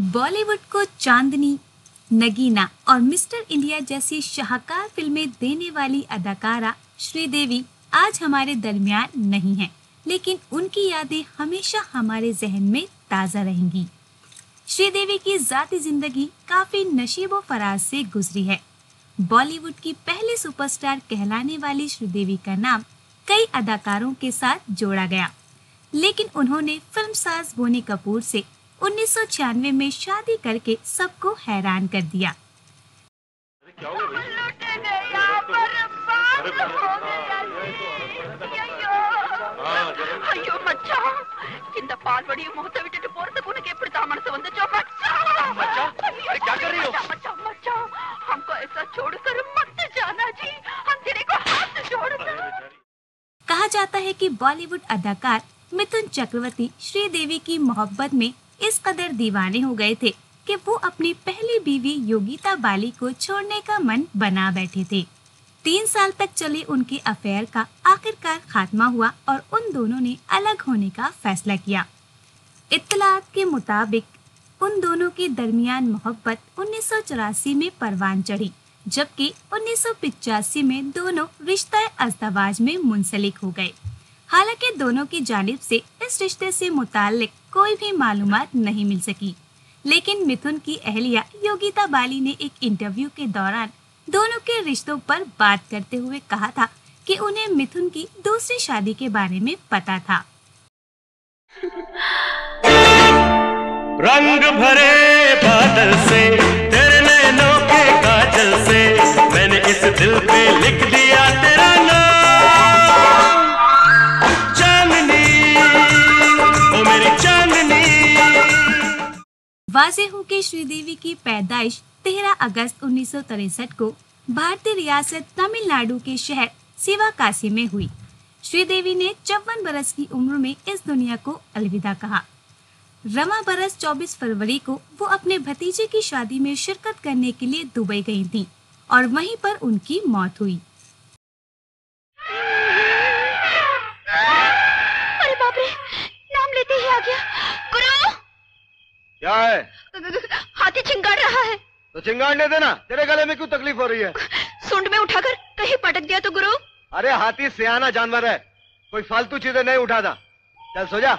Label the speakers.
Speaker 1: बॉलीवुड को चांदनी, नगीना और mister India जैसी शाहकार फिल्में देने वाली अदाकारा श्रीदेवी आज हमारे दरमियान नहीं है, लेकिन उनकी यादें हमेशा हमारे जहन में ताज़ा रहेंगी। श्रीदेवी की जाती जिंदगी काफी नशीबो फराज से गुजरी है। बॉलीवुड की पहली सुपरस्टार कहलाने वाली श्रीदेवी का नाम कई अदाकारों के साथ जोड़ा गया, लेकिन उन्होंने फिल्मसाज बोनी कपूर से 1996 में शादी करके सबको हैरान कर दिया।
Speaker 2: అయ్యో మచ్చా కింద పాల్పడి మూత విట్టు పోరత గునకి ఎప్పుడు తామనస వందచో మచ్చా మచ్చా अरे क्या कर रही हो मच्चा मच्चा हमको ऐसा छोड़कर मत जाना जी, हम तेरे को हाथ जोड़ते।
Speaker 1: कहा जाता है कि बॉलीवुड अदाकार मिथुन चक्रवर्ती श्रीदेवी की मोहब्बत में इस कदर दीवाने हो गए थे कि वो अपनी पहली बीवी योगिता बाली को छोड़ने का मन बना बैठे थे। 3 साल तक चले उनके अफेयर का आखिरकार खात्मा हुआ और उन दोनों ने अलग होने का फैसला किया। इत्तलात के मुताबिक उन दोनों के दरमियान मोहब्बत 1984 में परवान चढ़ी, जबकि 1985 में दोनों रिश्ता अज़दवाज में मुंसलिक हो गए। हालांकि दोनों की जानिब से इस रिश्ते से मुताल्लिक कोई भी मालूमात नहीं मिल सकी, लेकिन मिथुन की अहलिया योगिता बाली ने एक इंटरव्यू के दौरान दोनों के रिश्तों पर बात करते हुए कहा था कि उन्हें मिथुन की दूसरी शादी के बारे में पता था।
Speaker 3: रंग भरे बादल से तेरे नैनों के काजल से मैंने इस दिल पे लिख दिया तेरा नाम, चांदनी ओ मेरी चांदनी।
Speaker 1: वाज़ेह हो कि श्रीदेवी की पैदाइश 13 अगस्त 1963 को भारतीय रियासत तमिलनाडु के शहर सिवाकासी में हुई। श्रीदेवी ने 54 बरस की उम्र में इस दुनिया को अलविदा कहा। रमा बरस 24 फरवरी को वो अपने भतीजे की शादी में शिरकत करने के लिए दुबई गई थीं और वहीं पर उनकी मौत हुई।
Speaker 2: अरे बाप रे, नाम लेते ही आ गया। गुरु
Speaker 4: क्या है?
Speaker 2: हाथी चिंगाड़ रहा है।
Speaker 4: तो चिंगाड़ने देना, तेरे गले में क्यों तकलीफ हो रही है?
Speaker 2: सूंड में उठाकर कहीं पटक दिया तो गुरु।
Speaker 4: अरे हाथी सियाना जानवर है, कोई फालतू चीजें नहीं उठाता। चल सो जा।